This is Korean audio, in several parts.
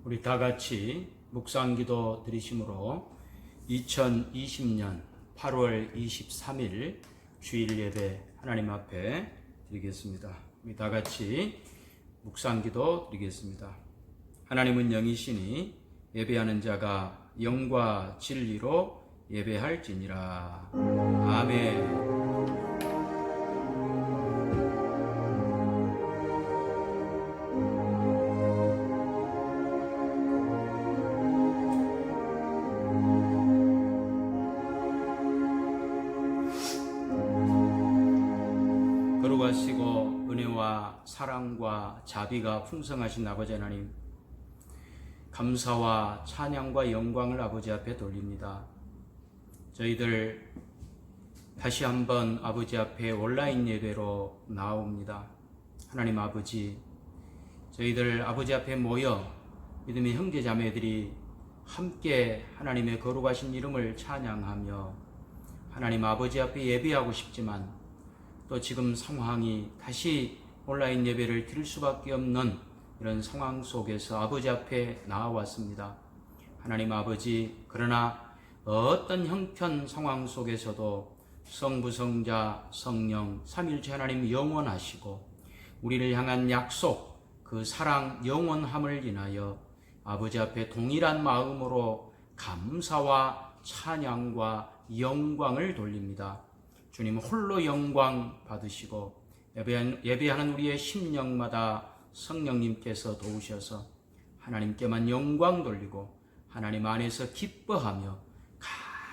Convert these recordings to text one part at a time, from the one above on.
우리 다 같이 묵상기도 드리심으로 2020년 8월 23일 주일 예배 하나님 앞에 드리겠습니다. 우리 다 같이 묵상기도 드리겠습니다. 하나님은 영이시니 예배하는 자가 영과 진리로 예배할지니라. 아멘. 거룩하시고 은혜와 사랑과 자비가 풍성하신 아버지 하나님, 감사와 찬양과 영광을 아버지 앞에 돌립니다. 저희들 다시 한번 아버지 앞에 온라인 예배로 나옵니다. 하나님 아버지, 저희들 아버지 앞에 모여 믿음의 형제 자매들이 함께 하나님의 거룩하신 이름을 찬양하며 하나님 아버지 앞에 예배하고 싶지만 또 지금 상황이 다시 온라인 예배를 드릴 수밖에 없는 이런 상황 속에서 아버지 앞에 나와왔습니다. 하나님 아버지, 그러나 어떤 형편 상황 속에서도 성부, 성자, 성령, 삼일체 하나님 영원하시고 우리를 향한 약속, 그 사랑 영원함을 인하여 아버지 앞에 동일한 마음으로 감사와 찬양과 영광을 돌립니다. 주님 홀로 영광 받으시고 예배하는 우리의 심령마다 성령님께서 도우셔서 하나님께만 영광 돌리고 하나님 안에서 기뻐하며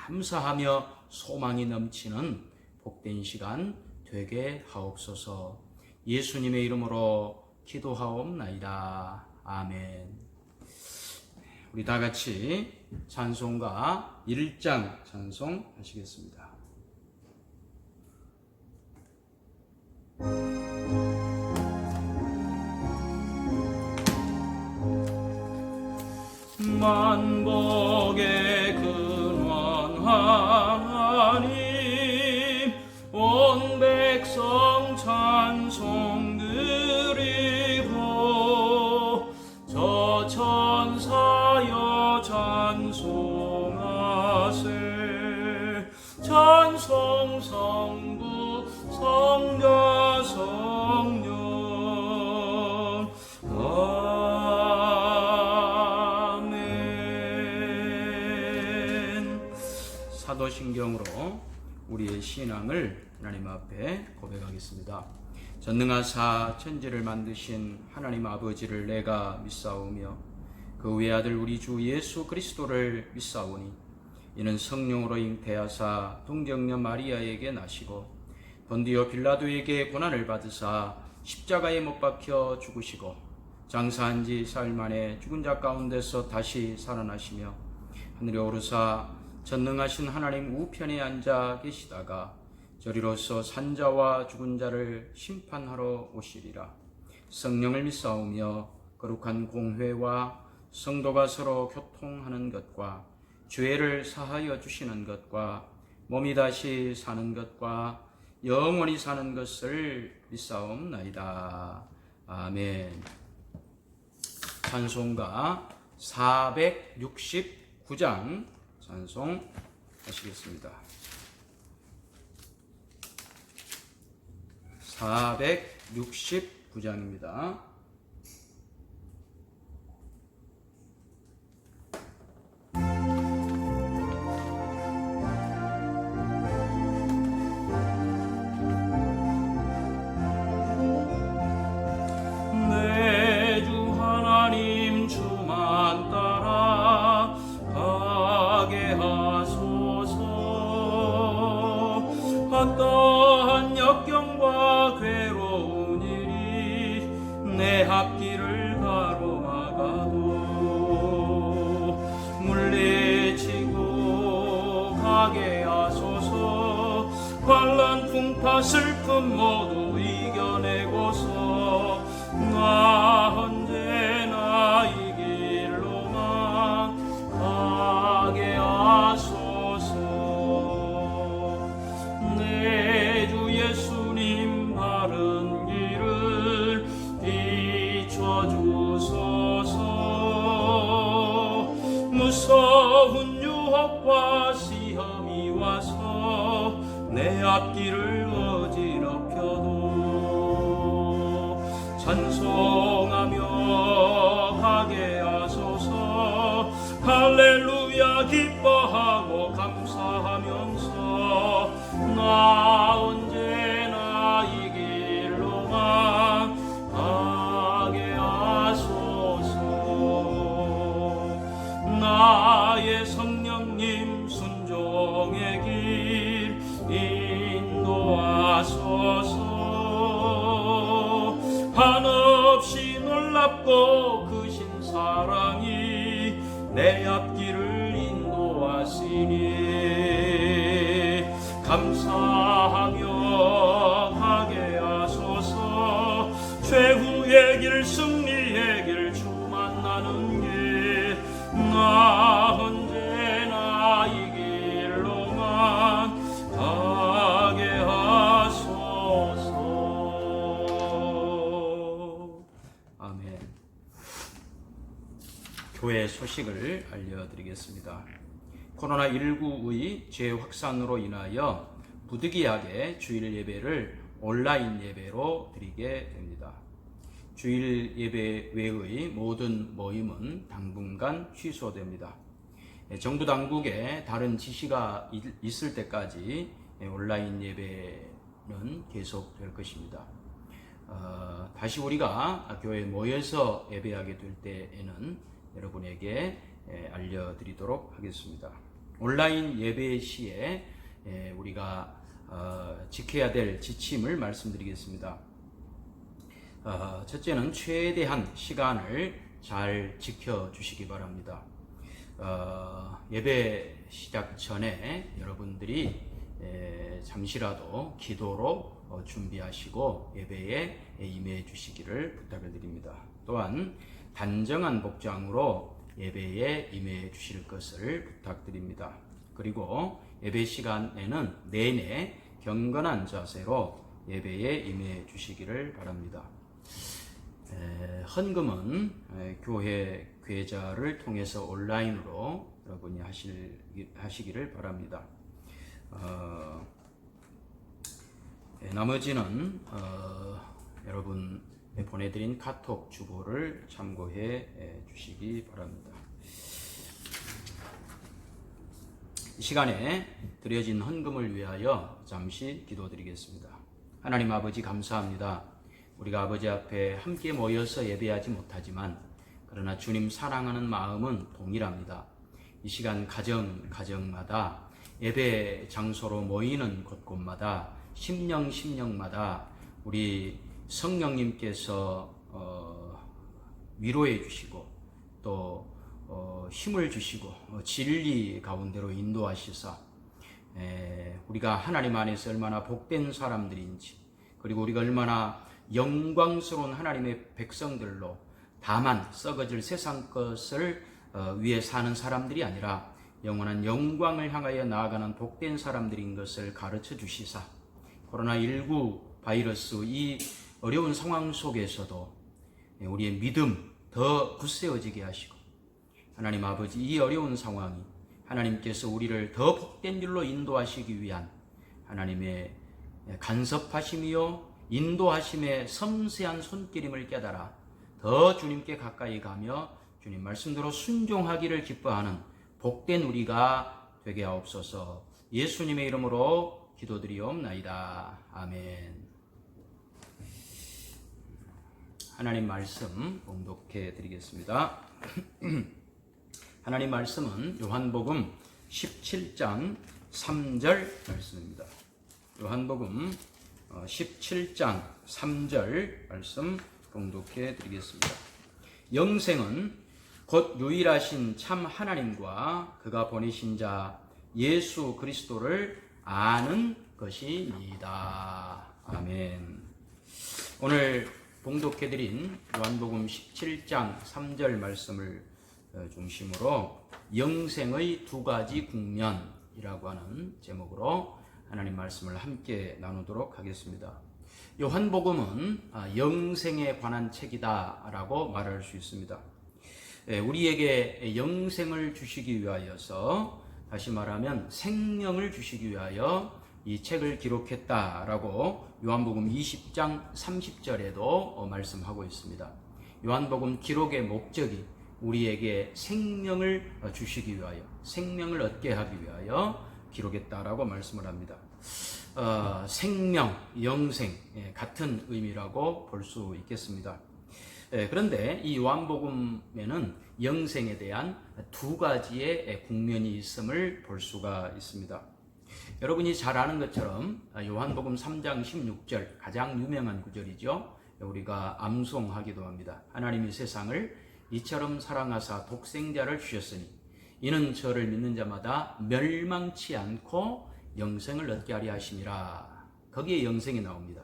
감사하며 소망이 넘치는 복된 시간 되게 하옵소서. 예수님의 이름으로 기도하옵나이다. 아멘. 우리 다 같이 찬송가 1장 찬송 하시겠습니다. 만복의 근원 하나님, 온 백성 찬송 드리고 저 천사여 찬송하세. 찬송 성부 성자 성령. 아멘. 사도신경으로 우리의 신앙을 하나님 앞에 고백하겠습니다. 전능하사 천지를 만드신 하나님 아버지를 내가 믿사오며 그 외아들 우리 주 예수 그리스도를 믿사오니 이는 성령으로 잉태하사 동정녀 마리아에게 나시고 본디오 빌라도에게 고난을 받으사 십자가에 못 박혀 죽으시고 장사한 지 사흘 만에 죽은 자 가운데서 다시 살아나시며 하늘에 오르사 전능하신 하나님 우편에 앉아 계시다가 저리로서 산자와 죽은 자를 심판하러 오시리라. 성령을 믿사오며 거룩한 공회와 성도가 서로 교통하는 것과 죄를 사하여 주시는 것과 몸이 다시 사는 것과 영원히 사는 것을 믿사옵나이다. 아멘. 찬송가 469장 찬송 하시겠습니다. 469장입니다. 어떠한 역경과 괴로운 일이 내 앞길을 가로막아도 물리치고 가게 하소서. 환난 풍파 슬픔 모두 이겨내고서 나 언제나 이 길로만 가게 하소서. 내 주 예수님 바른 길을 비춰주소서. 내 앞길을 어지럽혀도 찬송하며 가게 하소서. 할렐루야 기뻐하고 감사하면서 나 언제나 이 길로만 가게 하소서. 나의 성령님 순종의 길 인도하소서. 한없이 놀랍고 크신 사랑이 내 앞길을 인도하시니 감사하며 가게 하소서. 최후의 길 승리의 길 주 만나는 길 나 언제나 이 길로만 가게 하소서. 아멘. 교회 소식을 알려드리겠습니다. 코로나19의 재확산으로 인하여 부득이하게 주일 예배를 온라인 예배로 드리게 됩니다. 주일 예배 외의 모든 모임은 당분간 취소됩니다. 정부 당국의 다른 지시가 있을 때까지 온라인 예배는 계속될 것입니다. 다시 우리가 교회에 모여서 예배하게 될 때에는 여러분에게 알려드리도록 하겠습니다. 온라인 예배 시에 우리가 지켜야 될 지침을 말씀드리겠습니다. 첫째는 최대한 시간을 잘 지켜주시기 바랍니다. 예배 시작 전에 여러분들이 잠시라도 기도로 준비하시고 예배에 임해 주시기를 부탁을 드립니다. 또한 단정한 복장으로 예배에 임해 주실 것을 부탁드립니다. 그리고 예배 시간에는 내내 경건한 자세로 예배에 임해 주시기를 바랍니다. 헌금은 교회 계좌를 통해서 온라인으로 여러분이 하시기를 바랍니다. 나머지는 여러분 보내드린 카톡 주보를 참고해 주시기 바랍니다. 이 시간에 드려진 헌금을 위하여 잠시 기도드리겠습니다. 하나님 아버지 감사합니다. 우리가 아버지 앞에 함께 모여서 예배하지 못하지만 그러나 주님 사랑하는 마음은 동일합니다. 이 시간 가정마다 예배 장소로 모이는 곳곳마다 심령마다 우리 성령님께서 위로해 주시고 또 힘을 주시고 진리 가운데로 인도하시사 우리가 하나님 안에서 얼마나 복된 사람들인지, 그리고 우리가 얼마나 영광스러운 하나님의 백성들로 다만 썩어질 세상 것을 위해 사는 사람들이 아니라 영원한 영광을 향하여 나아가는 복된 사람들인 것을 가르쳐 주시사 코로나19 바이러스 이 어려운 상황 속에서도 우리의 믿음 더 굳세어지게 하시고, 하나님 아버지 이 어려운 상황이 하나님께서 우리를 더 복된 길로 인도하시기 위한 하나님의 간섭하심이요 인도하심의 섬세한 손길임을 깨달아 더 주님께 가까이 가며 주님 말씀대로 순종하기를 기뻐하는 복된 우리가 되게 하옵소서. 예수님의 이름으로 기도드리옵나이다. 아멘. 하나님 말씀 봉독해 드리겠습니다. 하나님 말씀은 요한복음 17장 3절 말씀입니다. 요한복음 17장 3절 말씀 봉독해 드리겠습니다. 영생은 곧 유일하신 참 하나님과 그가 보내신 자 예수 그리스도를 아는 것입니다. 아멘. 오늘 봉독해 드린 요한복음 17장 3절 말씀을 중심으로 영생의 두 가지 국면이라고 하는 제목으로 하나님 말씀을 함께 나누도록 하겠습니다. 요한복음은 영생에 관한 책이다라고 말할 수 있습니다. 우리에게 영생을 주시기 위하여서, 다시 말하면 생명을 주시기 위하여 이 책을 기록했다라고 요한복음 20장 30절에도 말씀하고 있습니다. 요한복음 기록의 목적이 우리에게 생명을 주시기 위하여, 생명을 얻게 하기 위하여 기록했다라고 말씀을 합니다. 생명, 영생 같은 의미라고 볼 수 있겠습니다. 그런데 이 요한복음에는 영생에 대한 두 가지의 국면이 있음을 볼 수가 있습니다. 여러분이 잘 아는 것처럼 요한복음 3장 16절 가장 유명한 구절이죠. 우리가 암송하기도 합니다. 하나님이 세상을 이처럼 사랑하사 독생자를 주셨으니 이는 저를 믿는 자마다 멸망치 않고 영생을 얻게 하려 하심이라. 거기에 영생이 나옵니다.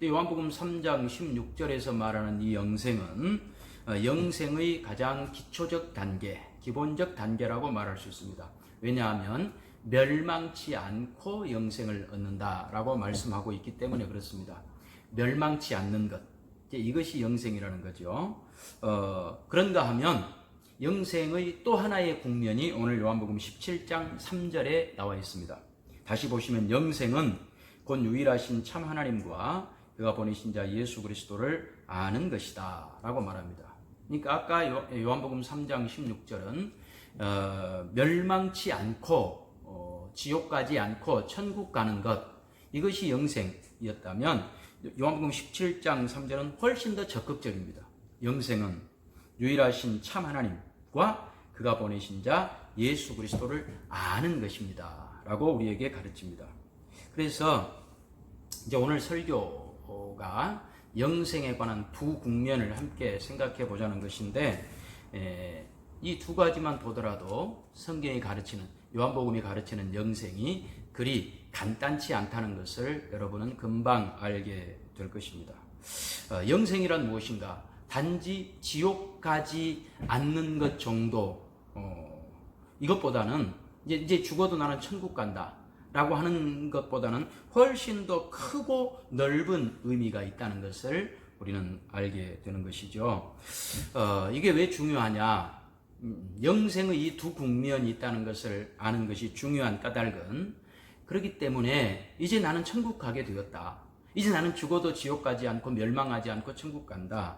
요한복음 3장 16절에서 말하는 이 영생은 영생의 가장 기초적 단계, 기본적 단계라고 말할 수 있습니다. 왜냐하면 멸망치 않고 영생을 얻는다라고 말씀하고 있기 때문에 그렇습니다. 멸망치 않는 것, 이것이 영생이라는 거죠. 그런가 하면 영생의 또 하나의 국면이 오늘 요한복음 17장 3절에 나와 있습니다. 다시 보시면 영생은 곧 유일하신 참 하나님과 그가 보내신 자 예수 그리스도를 아는 것이다 라고 말합니다. 그러니까 아까 요한복음 3장 16절은 멸망치 않고 지옥 가지 않고 천국 가는 것, 이것이 영생이었다면 요한복음 17장 3절은 훨씬 더 적극적입니다. 영생은 유일하신 참 하나님과 그가 보내신 자 예수 그리스도를 아는 것입니다 라고 우리에게 가르칩니다. 그래서 이제 오늘 설교가 영생에 관한 두 국면을 함께 생각해 보자는 것인데, 이 두 가지만 보더라도 성경이 가르치는, 요한복음이 가르치는 영생이 그리 간단치 않다는 것을 여러분은 금방 알게 될 것입니다. 영생이란 무엇인가? 단지 지옥 가지 않는 것 정도, 이것보다는 이제 죽어도 나는 천국 간다 라고 하는 것보다는 훨씬 더 크고 넓은 의미가 있다는 것을 우리는 알게 되는 것이죠. 이게 왜 중요하냐? 영생의 이 두 국면이 있다는 것을 아는 것이 중요한 까닭은, 그렇기 때문에 이제 나는 천국 가게 되었다. 이제 나는 죽어도 지옥 가지 않고 멸망하지 않고 천국 간다.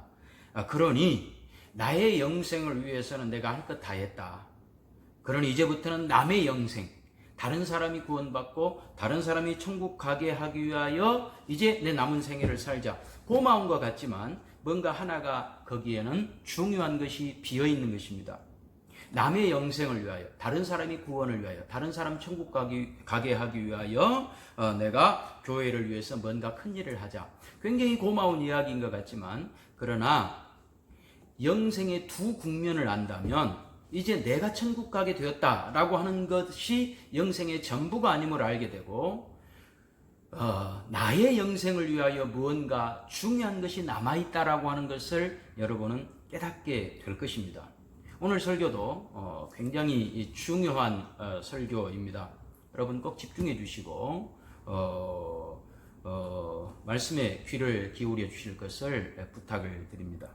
그러니 나의 영생을 위해서는 내가 할 것 다 했다. 그러니 이제부터는 남의 영생, 다른 사람이 구원받고 다른 사람이 천국 가게 하기 위하여 이제 내 남은 생애를 살자. 고마운 것 같지만 뭔가 하나가 거기에는 중요한 것이 비어있는 것입니다. 남의 영생을 위하여, 다른 사람이 구원을 위하여, 다른 사람 천국 가게 하기 위하여 내가 교회를 위해서 뭔가 큰 일을 하자. 굉장히 고마운 이야기인 것 같지만, 그러나 영생의 두 국면을 안다면 이제 내가 천국 가게 되었다라고 하는 것이 영생의 전부가 아님을 알게 되고, 나의 영생을 위하여 무언가 중요한 것이 남아있다라고 하는 것을 여러분은 깨닫게 될 것입니다. 오늘 설교도 굉장히 중요한 설교입니다. 여러분 꼭 집중해 주시고 말씀에 귀를 기울여 주실 것을 부탁을 드립니다.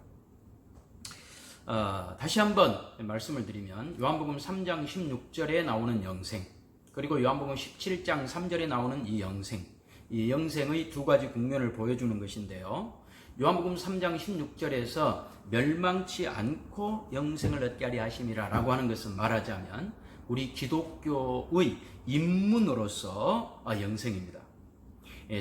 다시 한번 말씀을 드리면 요한복음 3장 16절에 나오는 영생, 그리고 요한복음 17장 3절에 나오는 이 영생의 두 가지 국면을 보여주는 것인데요. 요한복음 3장 16절에서 멸망치 않고 영생을 얻게 하려 하심이라 라고 하는 것은 말하자면 우리 기독교의 입문으로서 영생입니다.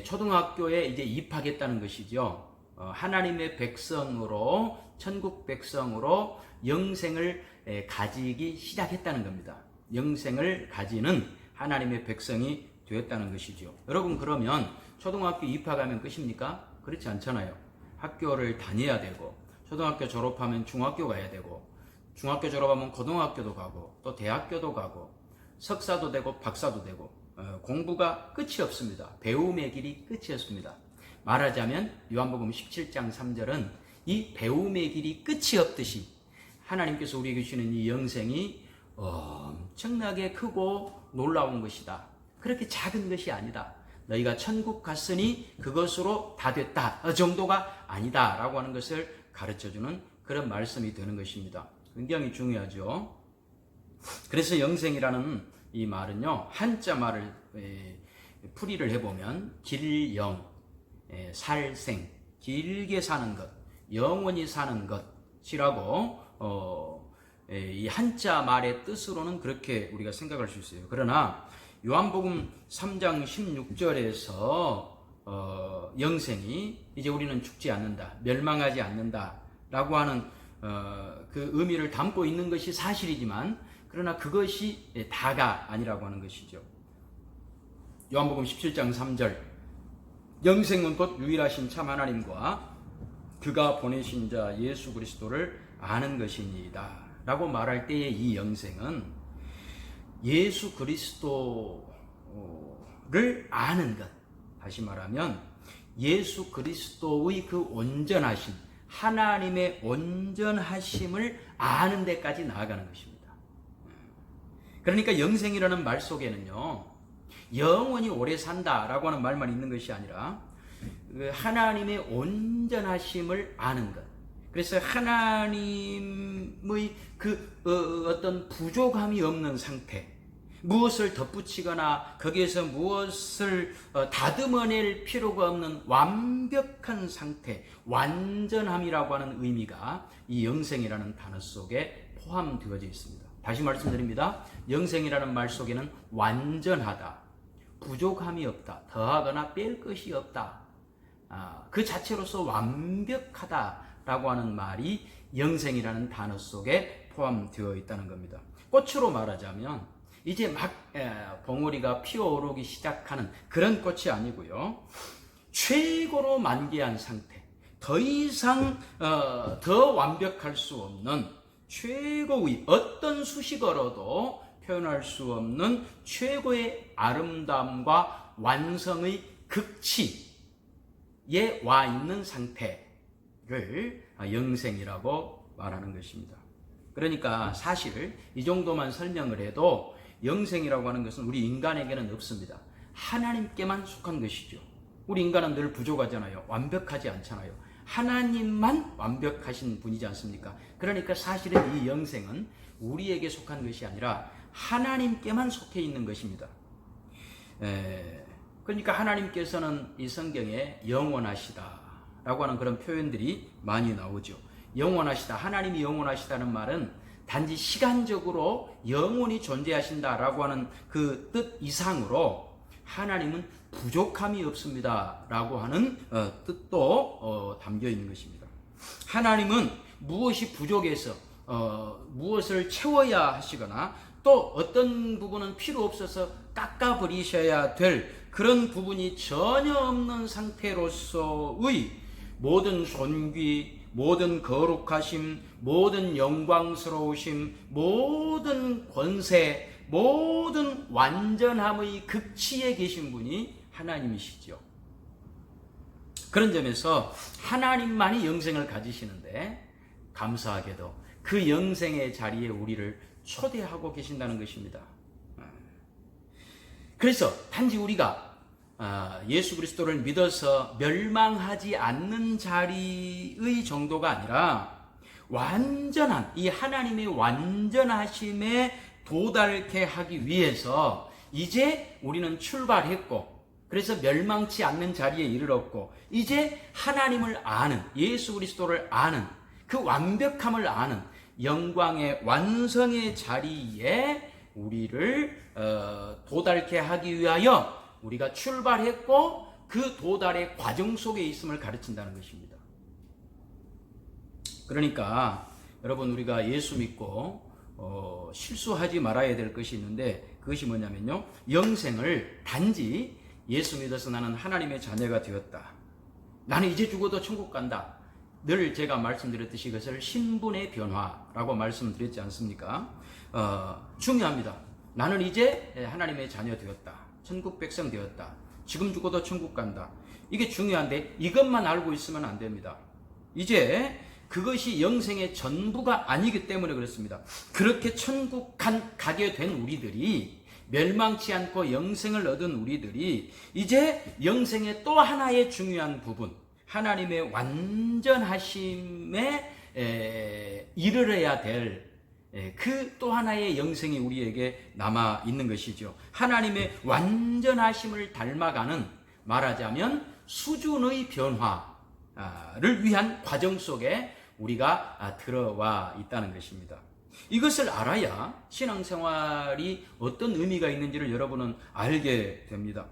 초등학교에 이제 입학했다는 것이죠. 하나님의 백성으로, 천국 백성으로 영생을 가지기 시작했다는 겁니다. 영생을 가지는 하나님의 백성이 되었다는 것이죠. 여러분, 그러면 초등학교 입학하면 끝입니까? 그렇지 않잖아요. 학교를 다녀야 되고, 초등학교 졸업하면 중학교 가야 되고, 중학교 졸업하면 고등학교도 가고, 또 대학교도 가고, 석사도 되고 박사도 되고, 공부가 끝이 없습니다. 배움의 길이 끝이 없습니다. 말하자면 요한복음 17장 3절은 이 배움의 길이 끝이 없듯이 하나님께서 우리에게 주시는 이 영생이 엄청나게 크고 놀라운 것이다. 그렇게 작은 것이 아니다. 너희가 천국 갔으니 그것으로 다 됐다 정도가 아니다 라고 하는 것을 가르쳐주는 그런 말씀이 되는 것입니다. 굉장히 중요하죠. 그래서 영생이라는 이 말은요, 한자 말을 풀이를 해보면 길영, 살생, 길게 사는 것, 영원히 사는 것이라고 이 한자 말의 뜻으로는 그렇게 우리가 생각할 수 있어요. 그러나 요한복음 3장 16절에서 영생이 이제 우리는 죽지 않는다, 멸망하지 않는다 라고 하는 그 의미를 담고 있는 것이 사실이지만, 그러나 그것이 다가 아니라고 하는 것이죠. 요한복음 17장 3절, 영생은 곧 유일하신 참 하나님과 그가 보내신 자 예수 그리스도를 아는 것이니이다 라고 말할 때의 이 영생은 예수 그리스도를 아는 것, 다시 말하면 예수 그리스도의 그 온전하심, 하나님의 온전하심을 아는 데까지 나아가는 것입니다. 그러니까 영생이라는 말 속에는요, 영원히 오래 산다라고 하는 말만 있는 것이 아니라 하나님의 온전하심을 아는 것. 그래서 하나님의 그 어떤 부족함이 없는 상태, 무엇을 덧붙이거나 거기에서 무엇을 다듬어낼 필요가 없는 완벽한 상태, 완전함이라고 하는 의미가 이 영생이라는 단어 속에 포함되어져 있습니다. 다시 말씀드립니다. 영생이라는 말 속에는 완전하다, 부족함이 없다, 더하거나 뺄 것이 없다, 그 자체로서 완벽하다라고 하는 말이 영생이라는 단어 속에 포함되어 있다는 겁니다. 꽃으로 말하자면 이제 막 봉오리가 피어오르기 시작하는 그런 꽃이 아니고요, 최고로 만개한 상태, 더 이상 더 완벽할 수 없는 최고의, 어떤 수식어로도 표현할 수 없는 최고의 아름다움과 완성의 극치에 와 있는 상태를 영생이라고 말하는 것입니다. 그러니까 사실 이 정도만 설명을 해도 영생이라고 하는 것은 우리 인간에게는 없습니다. 하나님께만 속한 것이죠. 우리 인간은 늘 부족하잖아요. 완벽하지 않잖아요. 하나님만 완벽하신 분이지 않습니까? 그러니까 사실은 이 영생은 우리에게 속한 것이 아니라 하나님께만 속해 있는 것입니다. 그러니까 하나님께서는 이 성경에 영원하시다라고 하는 그런 표현들이 많이 나오죠. 영원하시다, 하나님이 영원하시다는 말은 단지 시간적으로 영원히 존재하신다라고 하는 그 뜻 이상으로 하나님은 부족함이 없습니다 라고 하는 뜻도 담겨 있는 것입니다. 하나님은 무엇이 부족해서 무엇을 채워야 하시거나 또 어떤 부분은 필요 없어서 깎아버리셔야 될 그런 부분이 전혀 없는 상태로서의 모든 존귀, 모든 거룩하심, 모든 영광스러우심, 모든 권세, 모든 완전함의 극치에 계신 분이 하나님이시죠. 그런 점에서 하나님만이 영생을 가지시는데 감사하게도 그 영생의 자리에 우리를 초대하고 계신다는 것입니다. 그래서 단지 우리가 예수 그리스도를 믿어서 멸망하지 않는 자리의 정도가 아니라 완전한 이 하나님의 완전하심에 도달케 하기 위해서 이제 우리는 출발했고, 그래서 멸망치 않는 자리에 이르렀고, 이제 하나님을 아는, 예수 그리스도를 아는, 그 완벽함을 아는 영광의 완성의 자리에 우리를 도달케 하기 위하여 우리가 출발했고 그 도달의 과정 속에 있음을 가르친다는 것입니다. 그러니까 여러분, 우리가 예수 믿고 실수하지 말아야 될 것이 있는데, 그것이 뭐냐면요, 영생을 단지 예수 믿어서 나는 하나님의 자녀가 되었다, 나는 이제 죽어도 천국 간다, 늘 제가 말씀드렸듯이 그것을 신분의 변화라고 말씀드렸지 않습니까? 중요합니다. 나는 이제 하나님의 자녀 되었다, 천국 백성 되었다, 지금 죽어도 천국 간다, 이게 중요한데 이것만 알고 있으면 안 됩니다. 이제 그것이 영생의 전부가 아니기 때문에 그렇습니다. 그렇게 천국 가게 된 우리들이, 멸망치 않고 영생을 얻은 우리들이 이제 영생의 또 하나의 중요한 부분, 하나님의 완전하심에 이르러야 될 그 또 하나의 영생이 우리에게 남아 있는 것이죠. 하나님의 완전하심을 닮아가는, 말하자면 수준의 변화를 위한 과정 속에 우리가 들어와 있다는 것입니다. 이것을 알아야 신앙생활이 어떤 의미가 있는지를 여러분은 알게 됩니다.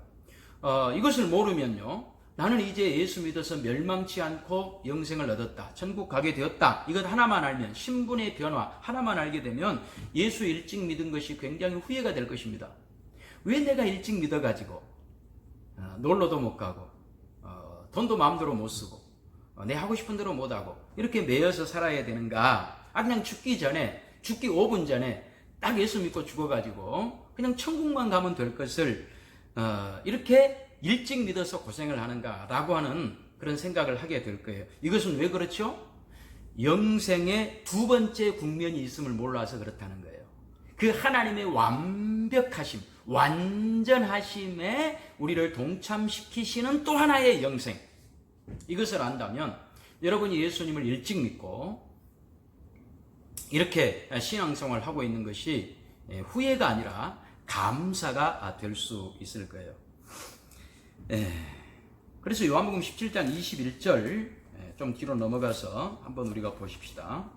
이것을 모르면요, 나는 이제 예수 믿어서 멸망치 않고 영생을 얻었다, 천국 가게 되었다, 이것 하나만 알면, 신분의 변화 하나만 알게 되면 예수 일찍 믿은 것이 굉장히 후회가 될 것입니다. 왜 내가 일찍 믿어가지고 놀러도 못 가고 돈도 마음대로 못 쓰고 내 하고 싶은 대로 못하고 이렇게 매여서 살아야 되는가? 그냥 죽기 5분 전에 딱 예수 믿고 죽어가지고 그냥 천국만 가면 될 것을 이렇게 일찍 믿어서 고생을 하는가라고 하는 그런 생각을 하게 될 거예요. 이것은 왜 그렇죠? 영생의 두 번째 국면이 있음을 몰라서 그렇다는 거예요. 그 하나님의 완벽하심, 완전하심에 우리를 동참시키시는 또 하나의 영생, 이것을 안다면 여러분이 예수님을 일찍 믿고 이렇게 신앙생활을 하고 있는 것이 후회가 아니라 감사가 될 수 있을 거예요. 그래서 요한복음 17장 21절 좀 뒤로 넘어가서 한번 우리가 보십시다.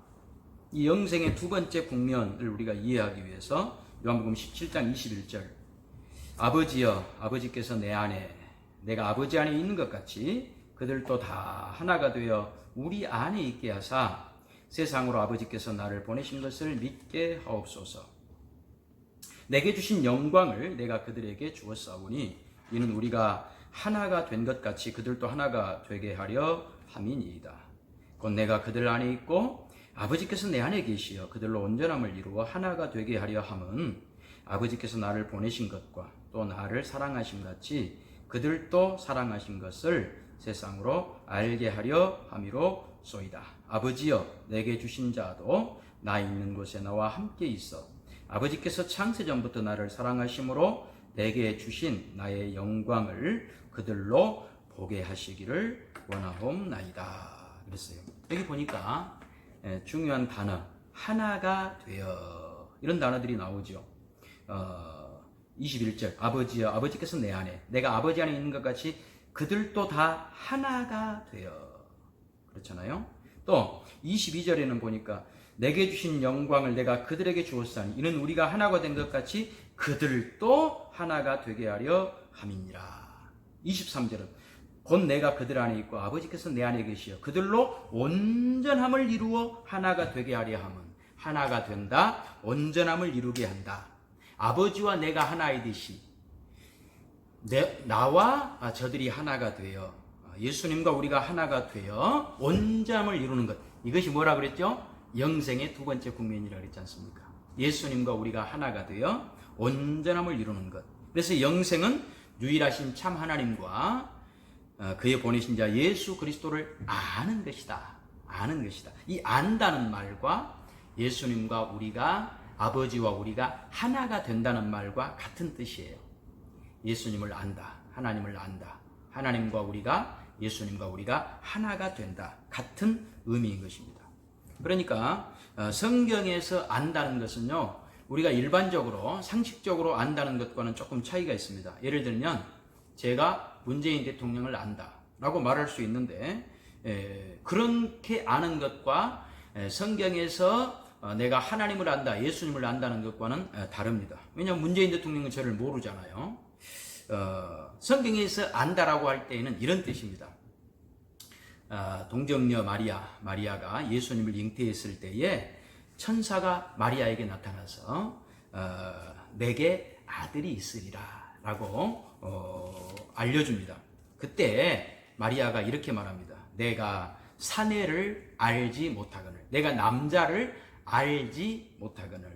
이 영생의 두 번째 국면을 우리가 이해하기 위해서 요한복음 17장 21절, 아버지여, 아버지께서 내 안에, 내가 아버지 안에 있는 것 같이 그들도 다 하나가 되어 우리 안에 있게 하사 세상으로 아버지께서 나를 보내신 것을 믿게 하옵소서. 내게 주신 영광을 내가 그들에게 주었사오니 이는 우리가 하나가 된 것 같이 그들도 하나가 되게 하려 함이니이다. 곧 내가 그들 안에 있고 아버지께서 내 안에 계시어 그들로 온전함을 이루어 하나가 되게 하려 함은 아버지께서 나를 보내신 것과 또 나를 사랑하신 같이 그들도 사랑하신 것을 세상으로 알게 하려 함이로소이다. 아버지여, 내게 주신 자도 나 있는 곳에 나와 함께 있어 아버지께서 창세전부터 나를 사랑하심으로 내게 주신 나의 영광을 그들로 보게 하시기를 원하옵나이다. 그랬어요. 여기 보니까 중요한 단어, 하나가 되어, 이런 단어들이 나오죠. 21절, 아버지여, 아버지께서 내 안에, 내가 아버지 안에 있는 것 같이 그들도 다 하나가 되어, 그렇잖아요. 또 22절에는 보니까 내게 주신 영광을 내가 그들에게 주었사니 이는 우리가 하나가 된 것 같이 그들도 하나가 되게 하려 함이니라. 23절은 곧 내가 그들 안에 있고 아버지께서 내 안에 계시어 그들로 온전함을 이루어 하나가 되게 하려 함은, 하나가 된다, 온전함을 이루게 한다. 아버지와 내가 하나이듯이 나와 저들이 하나가 되어, 예수님과 우리가 하나가 되어 온전함을 이루는 것, 이것이 뭐라 그랬죠? 영생의 두 번째 국면이라 그랬지 않습니까? 예수님과 우리가 하나가 되어 온전함을 이루는 것. 그래서 영생은 유일하신 참 하나님과 그의 보내신 자 예수 그리스도를 아는 것이다. 아는 것이다. 이 안다는 말과 예수님과 우리가, 아버지와 우리가 하나가 된다는 말과 같은 뜻이에요. 예수님을 안다, 하나님을 안다, 하나님과 우리가, 예수님과 우리가 하나가 된다, 같은 의미인 것입니다. 그러니까 성경에서 안다는 것은요, 우리가 일반적으로 상식적으로 안다는 것과는 조금 차이가 있습니다. 예를 들면 제가 문재인 대통령을 안다 라고 말할 수 있는데, 그렇게 아는 것과 성경에서 내가 하나님을 안다, 예수님을 안다는 것과는 다릅니다. 왜냐하면 문재인 대통령은 저를 모르잖아요. 성경에서 안다라고 할 때에는 이런 뜻입니다. 동정녀 마리아가 예수님을 잉태했을 때에 천사가 마리아에게 나타나서 내게 아들이 있으리라 라고 알려줍니다. 그때 마리아가 이렇게 말합니다. 내가 사내를 알지 못하거늘, 내가 남자를 알지 못하거늘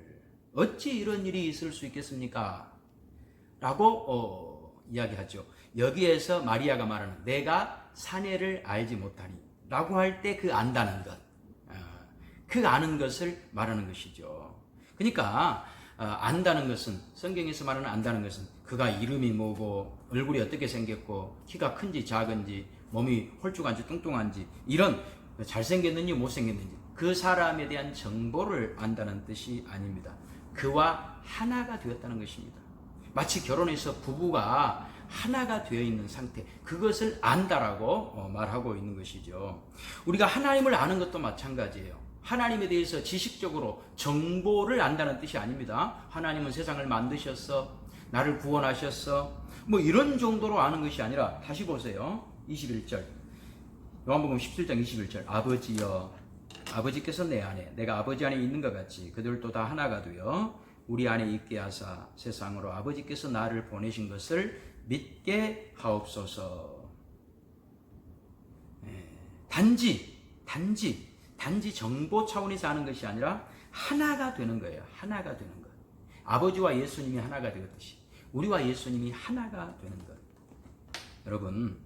어찌 이런 일이 있을 수 있겠습니까? 라고 이야기하죠. 여기에서 마리아가 말하는 내가 사내를 알지 못하니 라고 할 때 그 안다는 것, 그 아는 것을 말하는 것이죠. 그러니까 안다는 것은, 성경에서 말하는 안다는 것은 그가 이름이 뭐고 얼굴이 어떻게 생겼고 키가 큰지 작은지 몸이 홀쭉한지 뚱뚱한지 이런 잘생겼는지 못생겼는지 그 사람에 대한 정보를 안다는 뜻이 아닙니다. 그와 하나가 되었다는 것입니다. 마치 결혼해서 부부가 하나가 되어 있는 상태, 그것을 안다라고 말하고 있는 것이죠. 우리가 하나님을 아는 것도 마찬가지예요. 하나님에 대해서 지식적으로 정보를 안다는 뜻이 아닙니다. 하나님은 세상을 만드셨어, 나를 구원하셨어, 뭐 이런 정도로 아는 것이 아니라, 다시 보세요. 21절 요한복음 17장 21절 아버지여, 아버지께서 내 안에, 내가 아버지 안에 있는 것 같이 그들도 다 하나가 되어 우리 안에 있게 하사 세상으로 아버지께서 나를 보내신 것을 믿게 하옵소서. 단지 정보 차원에서 하는 것이 아니라 하나가 되는 거예요. 하나가 되는 것. 아버지와 예수님이 하나가 되었듯이 우리와 예수님이 하나가 되는 것. 여러분,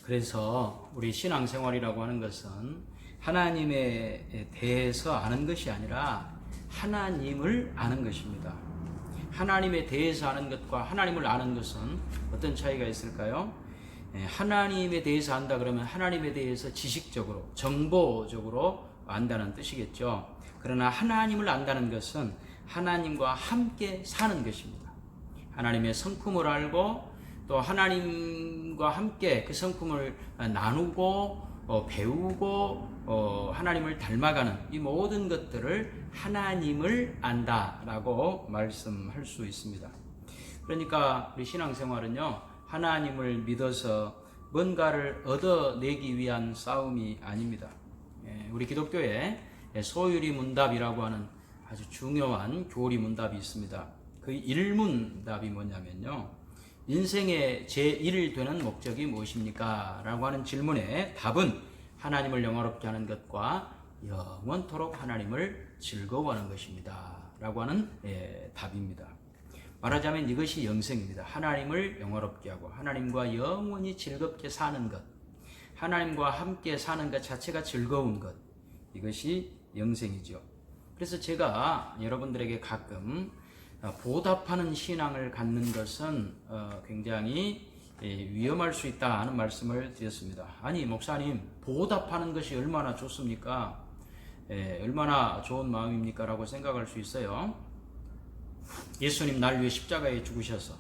그래서 우리 신앙생활이라고 하는 것은 하나님에 대해서 아는 것이 아니라 하나님을 아는 것입니다. 하나님에 대해서 아는 것과 하나님을 아는 것은 어떤 차이가 있을까요? 하나님에 대해서 안다 그러면 하나님에 대해서 지식적으로, 정보적으로 안다는 뜻이겠죠. 그러나 하나님을 안다는 것은 하나님과 함께 사는 것입니다. 하나님의 성품을 알고 또 하나님과 함께 그 성품을 나누고 배우고 하나님을 닮아가는 이 모든 것들을 하나님을 안다라고 말씀할 수 있습니다. 그러니까 우리 신앙생활은요, 하나님을 믿어서 뭔가를 얻어내기 위한 싸움이 아닙니다. 우리 기독교에 소유리 문답이라고 하는 아주 중요한 교리 문답이 있습니다. 그 1문답이 뭐냐면요, 인생의 제1 되는 목적이 무엇입니까? 라고 하는 질문에 답은 하나님을 영화롭게 하는 것과 영원토록 하나님을 즐거워하는 것입니다. 라고 하는 답입니다. 말하자면 이것이 영생입니다. 하나님을 영화롭게 하고 하나님과 영원히 즐겁게 사는 것, 하나님과 함께 사는 것 자체가 즐거운 것, 이것이 영생이죠. 그래서 제가 여러분들에게 가끔 보답하는 신앙을 갖는 것은 굉장히 위험할 수 있다 하는 말씀을 드렸습니다. 아니 목사님, 보답하는 것이 얼마나 좋습니까? 얼마나 좋은 마음입니까? 라고 생각할 수 있어요. 예수님 날 위해 십자가에 죽으셔서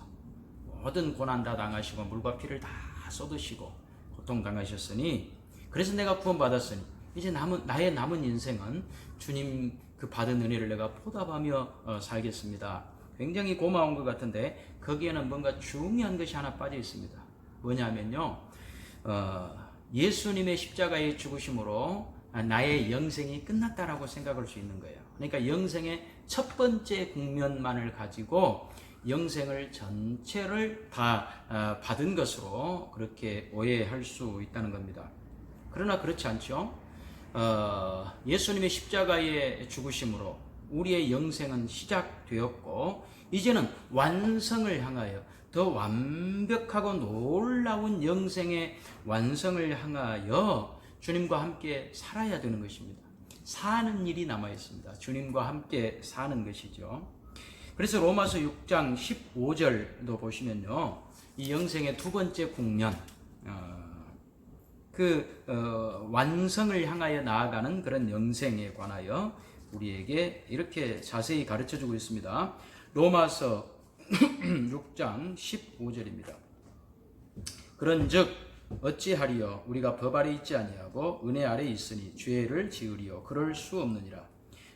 모든 고난 다 당하시고 물과 피를 다 쏟으시고 고통당하셨으니, 그래서 내가 구원받았으니 이제 나의 남은 인생은 주님 그 받은 은혜를 내가 보답하며 살겠습니다. 굉장히 고마운 것 같은데 거기에는 뭔가 중요한 것이 하나 빠져 있습니다. 뭐냐면요, 예수님의 십자가의 죽으심으로 나의 영생이 끝났다라고 생각할 수 있는 거예요. 그러니까 영생의 첫 번째 국면만을 가지고 영생을 전체를 다 받은 것으로 그렇게 오해할 수 있다는 겁니다. 그러나 그렇지 않죠. 예수님의 십자가의 죽으심으로 우리의 영생은 시작되었고, 이제는 완성을 향하여, 더 완벽하고 놀라운 영생의 완성을 향하여 주님과 함께 살아야 되는 것입니다. 사는 일이 남아 있습니다. 주님과 함께 사는 것이죠. 그래서 로마서 6장 15절도 보시면요, 이 영생의 두 번째 국면, 완성을 향하여 나아가는 그런 영생에 관하여 우리에게 이렇게 자세히 가르쳐 주고 있습니다. 로마서 6장 15절입니다. 그런즉 어찌하리요, 우리가 법 아래 있지 아니하고 은혜 아래 있으니 죄를 지으리요, 그럴 수 없느니라.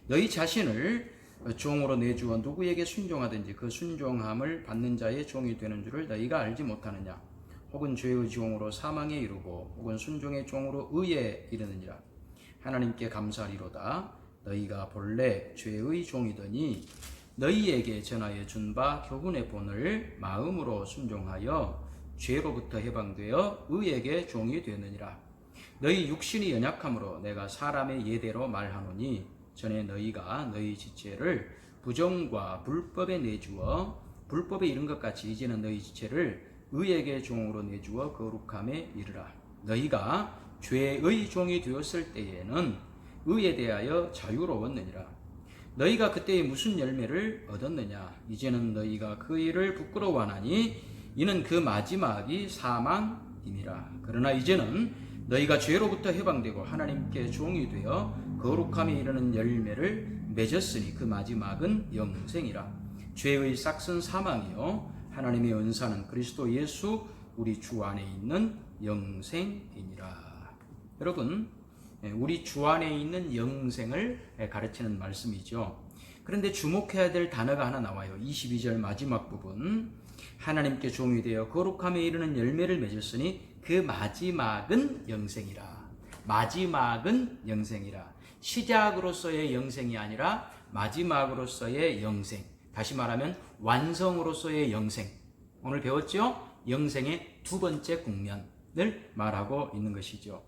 너희 자신을 종으로 내주어 누구에게 순종하든지 그 순종함을 받는 자의 종이 되는 줄을 너희가 알지 못하느냐. 혹은 죄의 종으로 사망에 이르고 혹은 순종의 종으로 의에 이르느니라. 하나님께 감사하리로다. 너희가 본래 죄의 종이더니 너희에게 전하여 준 바 교훈의 본을 마음으로 순종하여 죄로부터 해방되어 의에게 종이 되느니라. 너희 육신이 연약함으로 내가 사람의 예대로 말하노니 전에 너희가 너희 지체를 부정과 불법에 내주어 불법에 이른 것 같이 이제는 너희 지체를 의에게 종으로 내주어 거룩함에 이르라. 너희가 죄의 종이 되었을 때에는 의에 대하여 자유로웠느니라. 너희가 그때에 무슨 열매를 얻었느냐. 이제는 너희가 그 일을 부끄러워하나니 이는 그 마지막이 사망이니라. 그러나 이제는 너희가 죄로부터 해방되고 하나님께 종이 되어 거룩함에 이르는 열매를 맺었으니 그 마지막은 영생이라. 죄의 싹은 사망이요 하나님의 은사는 그리스도 예수 우리 주 안에 있는 영생이니라. 여러분, 우리 주 안에 있는 영생을 가르치는 말씀이죠. 그런데 주목해야 될 단어가 하나 나와요. 22절 마지막 부분. 하나님께 종이 되어 거룩함에 이르는 열매를 맺었으니 그 마지막은 영생이라. 마지막은 영생이라. 시작으로서의 영생이 아니라 마지막으로서의 영생. 다시 말하면 완성으로서의 영생. 오늘 배웠죠? 영생의 두 번째 국면을 말하고 있는 것이죠.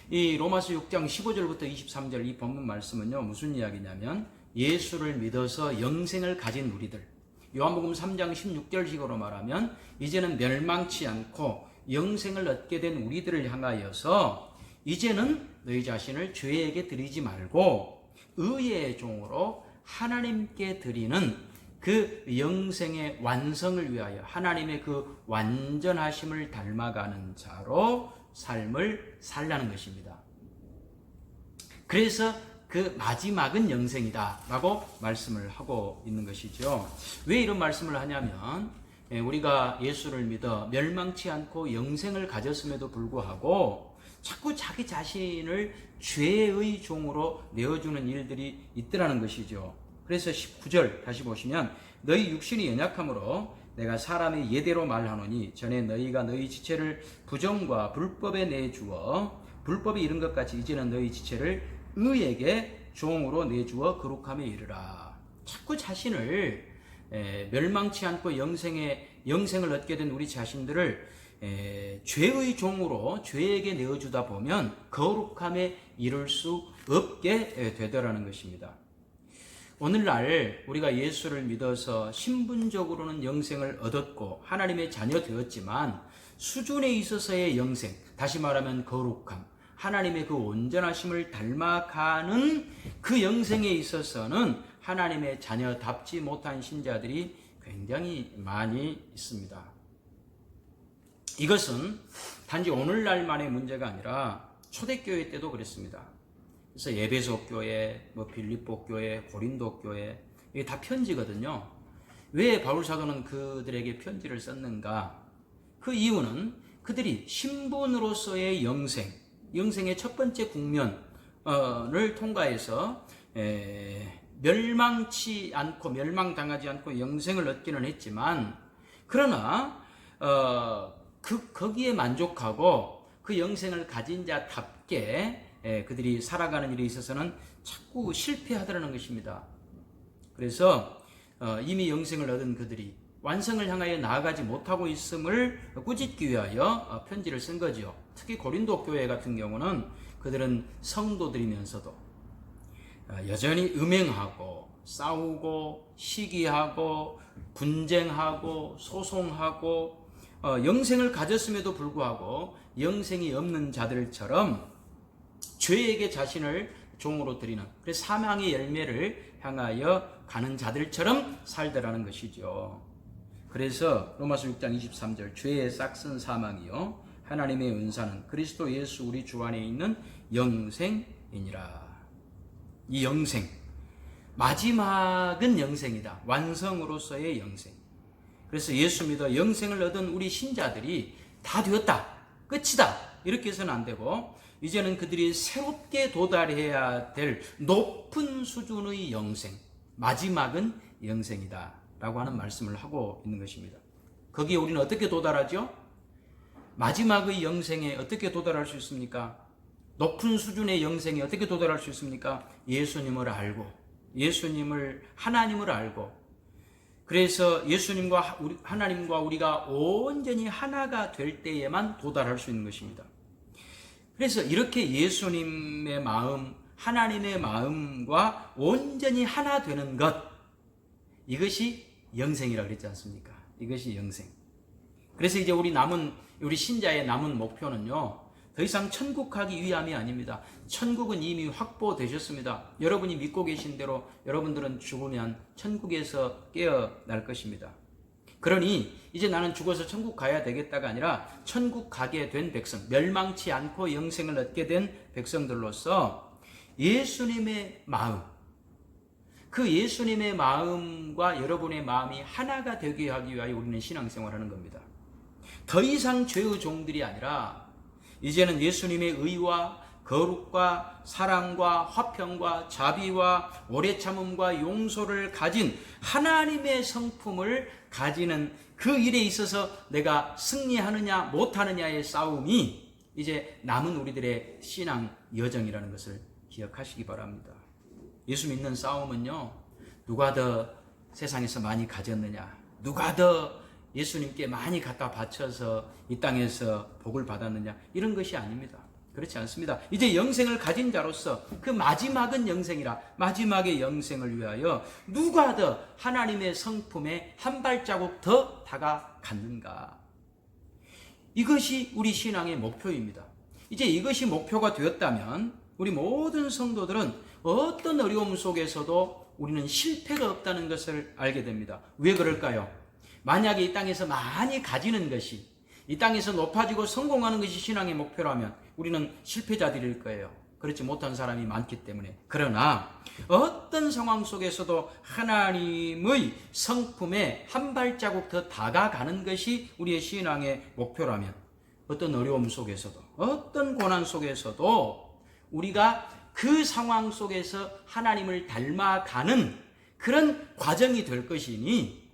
이 로마서 6장 15절부터 23절 이 본문 말씀은요, 무슨 이야기냐면 예수를 믿어서 영생을 가진 우리들, 요한복음 3장 16절식으로 말하면 이제는 멸망치 않고 영생을 얻게 된 우리들을 향하여서 이제는 너희 자신을 죄에게 드리지 말고 의의 종으로 하나님께 드리는 그 영생의 완성을 위하여 하나님의 그 완전하심을 닮아가는 자로 삶을 살라는 것입니다. 그래서 그 마지막은 영생이다 라고 말씀을 하고 있는 것이죠. 왜 이런 말씀을 하냐면 우리가 예수를 믿어 멸망치 않고 영생을 가졌음에도 불구하고 자꾸 자기 자신을 죄의 종으로 내어주는 일들이 있더라는 것이죠. 그래서 19절 다시 보시면 너희 육신이 연약함으로 내가 사람의 예대로 말하노니 전에 너희가 너희 지체를 부정과 불법에 내주어 불법이 이른 것 같이 이제는 너희 지체를 의에게 종으로 내주어 거룩함에 이르라. 자꾸 자신을 멸망치 않고 영생을 얻게 된 우리 자신들을 죄의 종으로 죄에게 내어주다 보면 거룩함에 이를 수 없게 되더라는 것입니다. 오늘날 우리가 예수를 믿어서 신분적으로는 영생을 얻었고 하나님의 자녀 되었지만 수준에 있어서의 영생, 다시 말하면 거룩함, 하나님의 그 온전하심을 닮아가는 그 영생에 있어서는 하나님의 자녀답지 못한 신자들이 굉장히 많이 있습니다. 이것은 단지 오늘날만의 문제가 아니라 초대교회 때도 그랬습니다. 그래서 에베소 교회, 빌립보 교회, 고린도 교회, 이게 다 편지거든요. 왜 바울 사도는 그들에게 편지를 썼는가? 그 이유는 그들이 신분으로서의 영생의 첫 번째 국면을 통과해서 멸망치 않고 멸망당하지 않고 영생을 얻기는 했지만, 그러나 거기에 만족하고 그 영생을 가진 자답게 그들이 살아가는 일에 있어서는 자꾸 실패하더라는 것입니다. 그래서 이미 영생을 얻은 그들이 완성을 향하여 나아가지 못하고 있음을 꾸짖기 위하여 편지를 쓴 거죠. 특히 고린도 교회 같은 경우는 그들은 성도들이면서도 여전히 음행하고 싸우고 시기하고 분쟁하고 소송하고 영생을 가졌음에도 불구하고 영생이 없는 자들처럼 죄에게 자신을 종으로 드리는, 그래서 사망의 열매를 향하여 가는 자들처럼 살더라는 것이죠. 그래서 로마서 6장 23절 죄의 싹은 사망이요 하나님의 은사는 그리스도 예수 우리 주 안에 있는 영생이니라. 이 영생, 마지막은 영생이다. 완성으로서의 영생. 그래서 예수 믿어 영생을 얻은 우리 신자들이 다 되었다, 끝이다, 이렇게 해서는 안 되고 이제는 그들이 새롭게 도달해야 될 높은 수준의 영생, 마지막은 영생이다 라고 하는 말씀을 하고 있는 것입니다. 거기에 우리는 어떻게 도달하죠? 마지막의 영생에 어떻게 도달할 수 있습니까? 높은 수준의 영생에 어떻게 도달할 수 있습니까? 예수님을 알고, 하나님을 알고, 그래서 예수님과 하나님과 우리가 온전히 하나가 될 때에만 도달할 수 있는 것입니다. 그래서 이렇게 예수님의 마음, 하나님의 마음과 온전히 하나 되는 것, 이것이 영생이라고 그랬지 않습니까? 이것이 영생. 그래서 이제 우리 신자의 남은 목표는요, 더 이상 천국 가기 위함이 아닙니다. 천국은 이미 확보되셨습니다. 여러분이 믿고 계신 대로 여러분들은 죽으면 천국에서 깨어날 것입니다. 그러니 이제 나는 죽어서 천국 가야 되겠다가 아니라 천국 가게 된 백성, 멸망치 않고 영생을 얻게 된 백성들로서 예수님의 마음, 그 예수님의 마음과 여러분의 마음이 하나가 되게 하기 위하여 우리는 신앙생활하는 겁니다. 더 이상 죄의 종들이 아니라 이제는 예수님의 의와 거룩과 사랑과 화평과 자비와 오래 참음과 용서를 가진 하나님의 성품을 가지는 그 일에 있어서 내가 승리하느냐 못하느냐의 싸움이 이제 남은 우리들의 신앙 여정이라는 것을 기억하시기 바랍니다. 예수 믿는 싸움은요, 누가 더 세상에서 많이 가졌느냐, 누가 더 예수님께 많이 갖다 바쳐서 이 땅에서 복을 받았느냐, 이런 것이 아닙니다. 그렇지 않습니다. 이제 영생을 가진 자로서 그 마지막은 영생이라, 마지막의 영생을 위하여 누가 더 하나님의 성품에 한 발자국 더 다가갔는가, 이것이 우리 신앙의 목표입니다. 이제 이것이 목표가 되었다면 우리 모든 성도들은 어떤 어려움 속에서도 우리는 실패가 없다는 것을 알게 됩니다. 왜 그럴까요? 만약에 이 땅에서 많이 가지는 것이, 이 땅에서 높아지고 성공하는 것이 신앙의 목표라면 우리는 실패자들일 거예요. 그렇지 못한 사람이 많기 때문에. 그러나 어떤 상황 속에서도 하나님의 성품에 한 발자국 더 다가가는 것이 우리의 신앙의 목표라면, 어떤 어려움 속에서도, 어떤 고난 속에서도 우리가 그 상황 속에서 하나님을 닮아가는 그런 과정이 될 것이니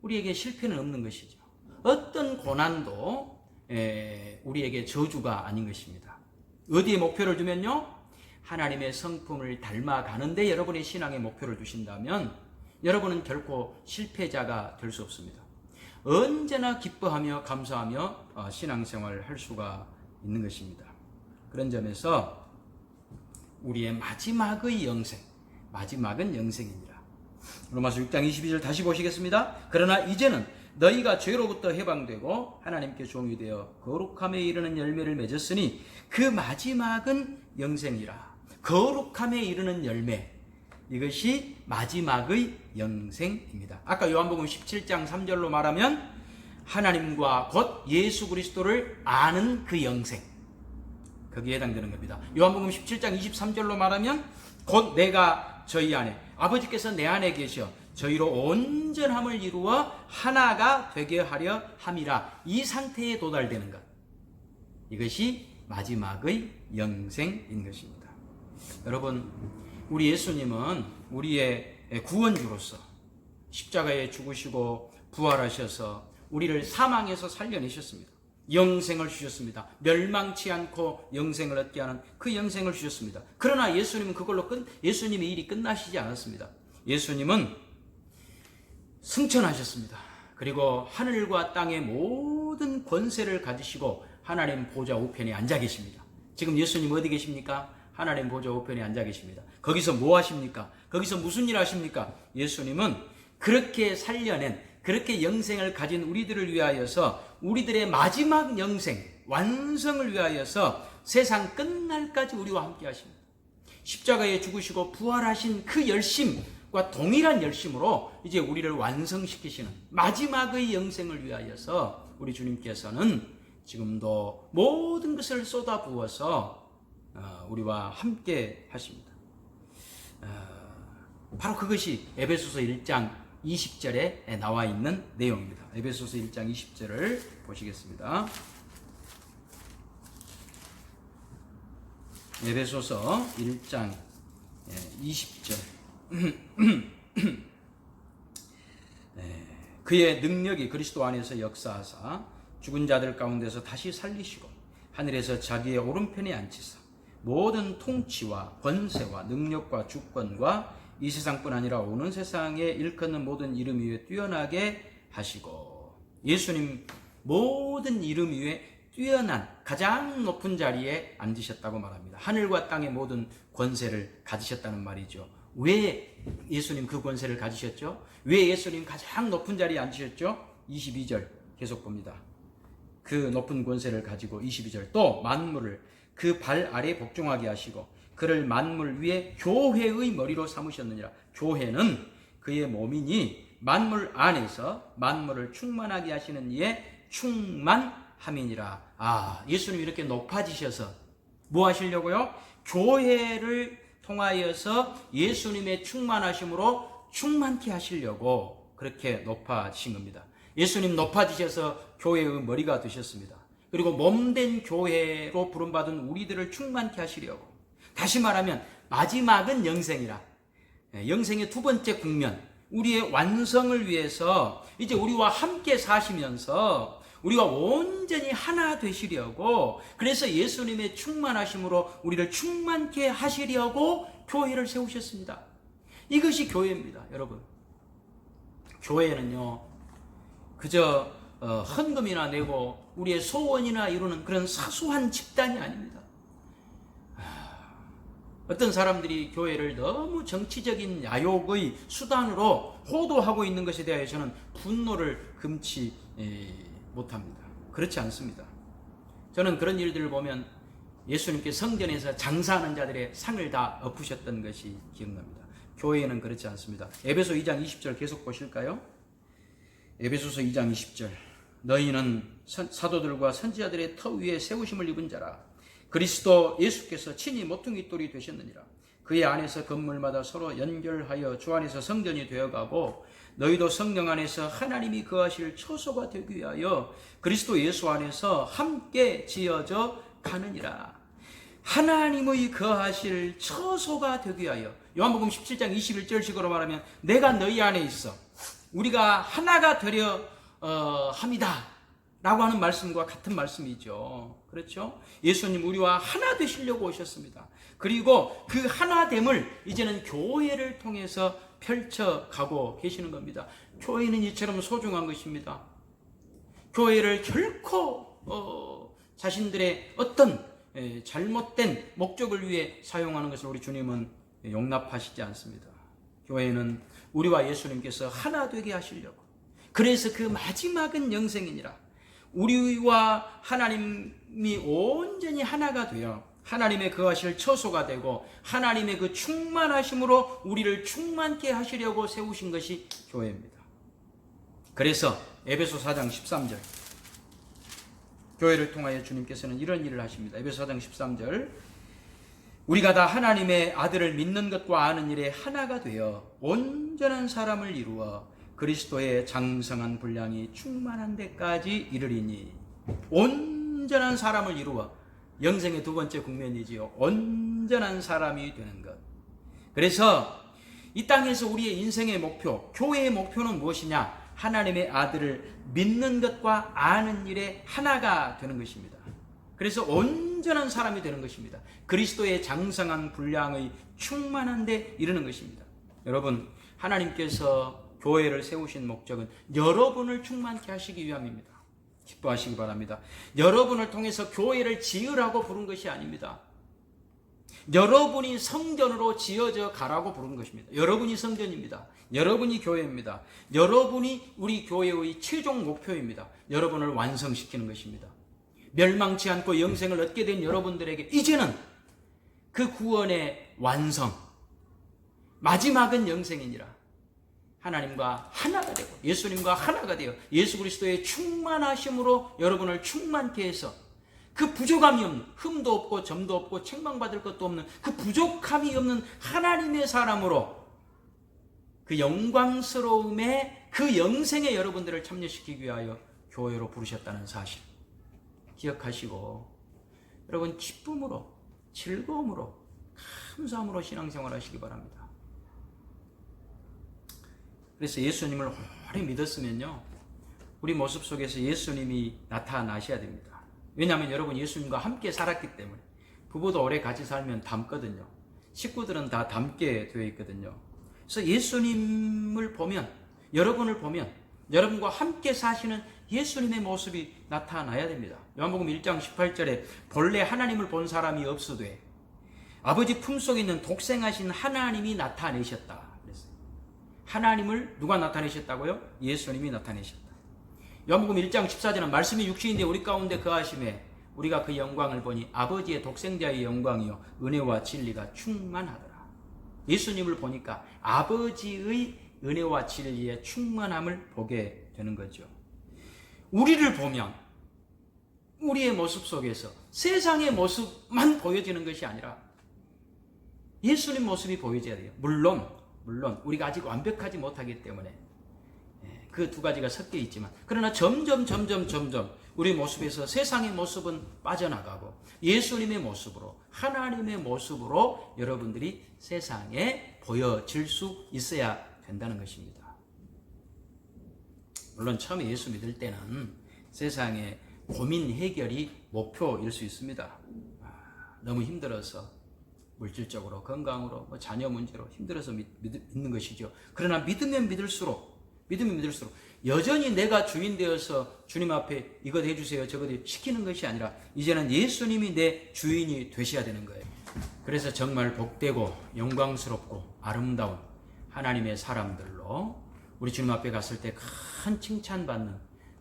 우리에게 실패는 없는 것이죠. 어떤 고난도 우리에게 저주가 아닌 것입니다. 어디에 목표를 두면요, 하나님의 성품을 닮아가는데 여러분의 신앙의 목표를 두신다면 여러분은 결코 실패자가 될 수 없습니다. 언제나 기뻐하며 감사하며 신앙생활을 할 수가 있는 것입니다. 그런 점에서 우리의 마지막의 영생, 마지막은 영생입니다. 로마서 6장 22절 다시 보시겠습니다. 그러나 이제는 너희가 죄로부터 해방되고 하나님께 종이 되어 거룩함에 이르는 열매를 맺었으니 그 마지막은 영생이라. 거룩함에 이르는 열매, 이것이 마지막의 영생입니다. 아까 요한복음 17장 3절로 말하면 하나님과 곧 예수 그리스도를 아는 그 영생, 거기에 해당되는 겁니다. 요한복음 17장 23절로 말하면 곧 내가 저희 안에, 아버지께서 내 안에 계셔 저희로 온전함을 이루어 하나가 되게 하려 함이라. 이 상태에 도달되는 것, 이것이 마지막의 영생인 것입니다. 여러분, 우리 예수님은 우리의 구원주로서 십자가에 죽으시고 부활하셔서 우리를 사망에서 살려내셨습니다. 영생을 주셨습니다. 멸망치 않고 영생을 얻게 하는 그 영생을 주셨습니다. 그러나 예수님은 그걸로 예수님의 일이 끝나시지 않았습니다. 예수님은 승천하셨습니다. 그리고 하늘과 땅의 모든 권세를 가지시고 하나님 보좌 우편에 앉아 계십니다. 지금 예수님 어디 계십니까? 하나님 보좌 우편에 앉아 계십니다. 거기서 뭐 하십니까? 거기서 무슨 일 하십니까? 예수님은 그렇게 살려낸, 그렇게 영생을 가진 우리들을 위하여서 우리들의 마지막 영생, 완성을 위하여서 세상 끝날까지 우리와 함께 하십니다. 십자가에 죽으시고 부활하신 그 열심과 동일한 열심으로 이제 우리를 완성시키시는 마지막의 영생을 위하여서 우리 주님께서는 지금도 모든 것을 쏟아부어서 우리와 함께 하십니다. 바로 그것이 에베소서 1장 20절에 나와 있는 내용입니다. 에베소서 1장 20절을 보시겠습니다. 에베소서 1장 20절. 그의 능력이 그리스도 안에서 역사하사 죽은 자들 가운데서 다시 살리시고 하늘에서 자기의 오른편에 앉히사 모든 통치와 권세와 능력과 주권과 이 세상뿐 아니라 오는 세상에 일컫는 모든 이름 위에 뛰어나게 하시고, 예수님 모든 이름 위에 뛰어난 가장 높은 자리에 앉으셨다고 말합니다. 하늘과 땅의 모든 권세를 가지셨다는 말이죠. 왜 예수님 그 권세를 가지셨죠? 왜 예수님 가장 높은 자리에 앉으셨죠? 22절 계속 봅니다. 그 높은 권세를 가지고 22절 또 만물을 그 발 아래 복종하게 하시고 그를 만물 위에 교회의 머리로 삼으셨느니라. 교회는 그의 몸이니 만물 안에서 만물을 충만하게 하시는 이의 충만함이니라. 예수님이 이렇게 높아지셔서 뭐 하시려고요? 교회를 통하여서 예수님의 충만하심으로 충만케 하시려고 그렇게 높아지신 겁니다. 예수님 높아지셔서 교회의 머리가 되셨습니다. 그리고 몸된 교회로 부름받은 우리들을 충만케 하시려고. 다시 말하면 마지막은 영생이라. 영생의 두 번째 국면, 우리의 완성을 위해서 이제 우리와 함께 사시면서 우리가 온전히 하나 되시려고, 그래서 예수님의 충만하심으로 우리를 충만케 하시려고 교회를 세우셨습니다. 이것이 교회입니다, 여러분. 교회는요, 그저 헌금이나 내고 우리의 소원이나 이루는 그런 사소한 집단이 아닙니다. 어떤 사람들이 교회를 너무 정치적인 야욕의 수단으로 호도하고 있는 것에 대하여 저는 분노를 금치 못합니다. 그렇지 않습니다. 저는 그런 일들을 보면 예수님께 성전에서 장사하는 자들의 상을 다 엎으셨던 것이 기억납니다. 교회는 그렇지 않습니다. 에베소 2장 20절 계속 보실까요? 에베소서 2장 20절. 너희는 사도들과 선지자들의 터 위에 세우심을 입은 자라. 그리스도 예수께서 친히 모퉁이 돌이 되셨느니라. 그의 안에서 건물마다 서로 연결하여 주 안에서 성전이 되어가고 너희도 성령 안에서 하나님이 거하실 처소가 되기 위하여 그리스도 예수 안에서 함께 지어져 가느니라. 하나님의 거하실 처소가 되기 위하여. 요한복음 17장 21절식으로 말하면 내가 너희 안에 있어 우리가 하나가 되려 합니다 라고 하는 말씀과 같은 말씀이죠. 그렇죠? 예수님 우리와 하나 되시려고 오셨습니다. 그리고 그 하나됨을 이제는 교회를 통해서 펼쳐가고 계시는 겁니다. 교회는 이처럼 소중한 것입니다. 교회를 결코 자신들의 어떤 잘못된 목적을 위해 사용하는 것을 우리 주님은 용납하시지 않습니다. 교회는 우리와 예수님께서 하나 되게 하시려고. 그래서 그 마지막은 영생이니라. 우리와 하나님이 온전히 하나가 되어 하나님의 거하실 처소가 되고 하나님의 그 충만하심으로 우리를 충만케 하시려고 세우신 것이 교회입니다. 그래서 에베소 4장 13절 교회를 통하여 주님께서는 이런 일을 하십니다. 에베소 4장 13절 우리가 다 하나님의 아들을 믿는 것과 아는 일에 하나가 되어 온전한 사람을 이루어 그리스도의 장성한 분량이 충만한 데까지 이르리니. 온전한 사람을 이루어 영생의 두 번째 국면이지요. 온전한 사람이 되는 것. 그래서 이 땅에서 우리의 인생의 목표, 교회의 목표는 무엇이냐? 하나님의 아들을 믿는 것과 아는 일에 하나가 되는 것입니다. 그래서 온전한 사람이 되는 것입니다. 그리스도의 장성한 분량의 충만한 데 이르는 것입니다. 여러분, 하나님께서 교회를 세우신 목적은 여러분을 충만케 하시기 위함입니다. 기뻐하시기 바랍니다. 여러분을 통해서 교회를 지으라고 부른 것이 아닙니다. 여러분이 성전으로 지어져 가라고 부른 것입니다. 여러분이 성전입니다. 여러분이 교회입니다. 여러분이 우리 교회의 최종 목표입니다. 여러분을 완성시키는 것입니다. 멸망치 않고 영생을 얻게 된 여러분들에게 이제는 그 구원의 완성, 마지막은 영생이니라. 하나님과 하나가 되고 예수님과 하나가 되어 예수 그리스도의 충만하심으로 여러분을 충만케 해서 그 부족함이 없는, 흠도 없고 점도 없고 책망받을 것도 없는 그 부족함이 없는 하나님의 사람으로 그 영광스러움의 그 영생에 여러분들을 참여시키기 위하여 교회로 부르셨다는 사실 기억하시고 여러분 기쁨으로 즐거움으로 감사함으로 신앙생활 하시기 바랍니다. 그래서 예수님을 오래 믿었으면요, 우리 모습 속에서 예수님이 나타나셔야 됩니다. 왜냐하면 여러분 예수님과 함께 살았기 때문에. 부부도 오래 같이 살면 닮거든요. 식구들은 다 닮게 되어 있거든요. 그래서 예수님을 보면, 여러분을 보면 여러분과 함께 사시는 예수님의 모습이 나타나야 됩니다. 요한복음 1장 18절에 본래 하나님을 본 사람이 없으되 아버지 품속에 있는 독생하신 하나님이 나타내셨다. 하나님을 누가 나타내셨다고요? 예수님이 나타내셨다. 요한복음 1장 14절은 말씀이 육신인데 우리 가운데 거하심에 우리가 그 영광을 보니 아버지의 독생자의 영광이요 은혜와 진리가 충만하더라. 예수님을 보니까 아버지의 은혜와 진리의 충만함을 보게 되는 거죠. 우리를 보면 우리의 모습 속에서 세상의 모습만 보여지는 것이 아니라 예수님 모습이 보여져야 돼요. 물론 우리가 아직 완벽하지 못하기 때문에 그 두 가지가 섞여 있지만, 그러나 점점 우리 모습에서 세상의 모습은 빠져나가고 예수님의 모습으로, 하나님의 모습으로 여러분들이 세상에 보여질 수 있어야 된다는 것입니다. 물론 처음에 예수 믿을 때는 세상의 고민 해결이 목표일 수 있습니다. 너무 힘들어서 물질적으로, 건강으로, 자녀 문제로 힘들어서 믿는 것이죠. 그러나 믿으면 믿을수록 여전히 내가 주인 되어서 주님 앞에 이것 해주세요, 저것 시키는 것이 아니라 이제는 예수님이 내 주인이 되셔야 되는 거예요. 그래서 정말 복되고 영광스럽고 아름다운 하나님의 사람들로 우리 주님 앞에 갔을 때 큰 칭찬받는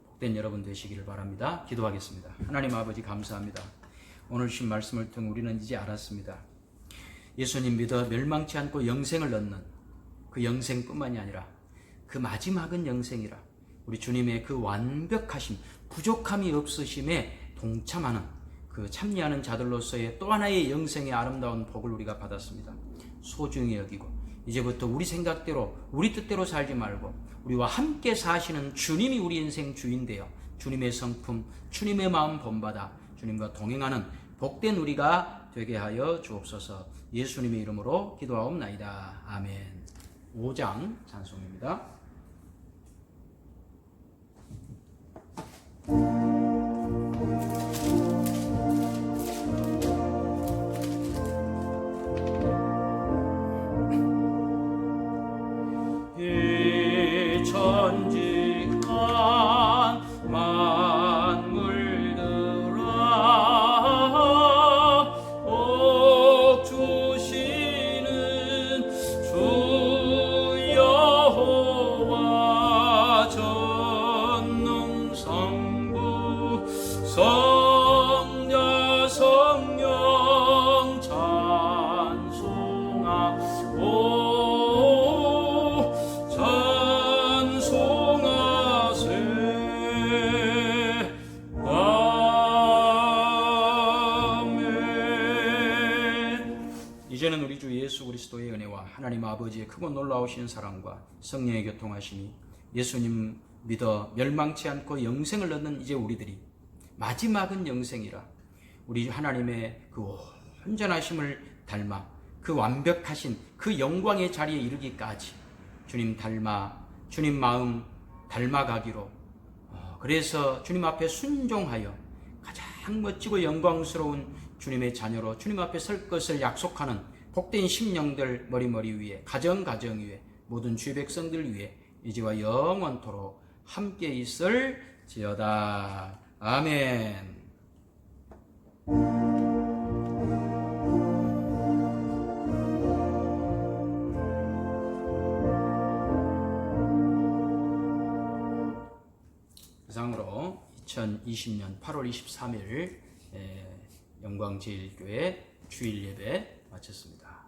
복된 여러분 되시기를 바랍니다. 기도하겠습니다. 하나님 아버지 감사합니다. 오늘 주신 말씀을 통해 우리는 이제 알았습니다. 예수님 믿어 멸망치 않고 영생을 얻는 그 영생뿐만이 아니라 그 마지막은 영생이라, 우리 주님의 그 완벽하심, 부족함이 없으심에 동참하는 그 참여하는 자들로서의 또 하나의 영생의 아름다운 복을 우리가 받았습니다. 소중히 여기고 이제부터 우리 생각대로, 우리 뜻대로 살지 말고 우리와 함께 사시는 주님이 우리 인생 주인 되어 주님의 성품, 주님의 마음 본받아 주님과 동행하는 복된 우리가 되게 하여 주옵소서. 예수님의 이름으로 기도하옵나이다. 아멘. 5장 찬송입니다. 이제는 우리 주 예수 그리스도의 은혜와 하나님 아버지의 크고 놀라우신 사랑과 성령의 교통하심이 예수님 믿어 멸망치 않고 영생을 얻는 이제 우리들이 마지막은 영생이라 우리 하나님의 그 온전하심을 닮아 그 완벽하신 그 영광의 자리에 이르기까지 주님 닮아, 주님 마음 닮아가기로, 그래서 주님 앞에 순종하여 가장 멋지고 영광스러운 주님의 자녀로 주님 앞에 설 것을 약속하는 복된 심령들 머리 위에, 가정 위에, 모든 주의 백성들 위에 이제와 영원토록 함께 있을지어다. 아멘. 이상으로 2020년 8월 23일 영광제일교회 주일 예배 마쳤습니다.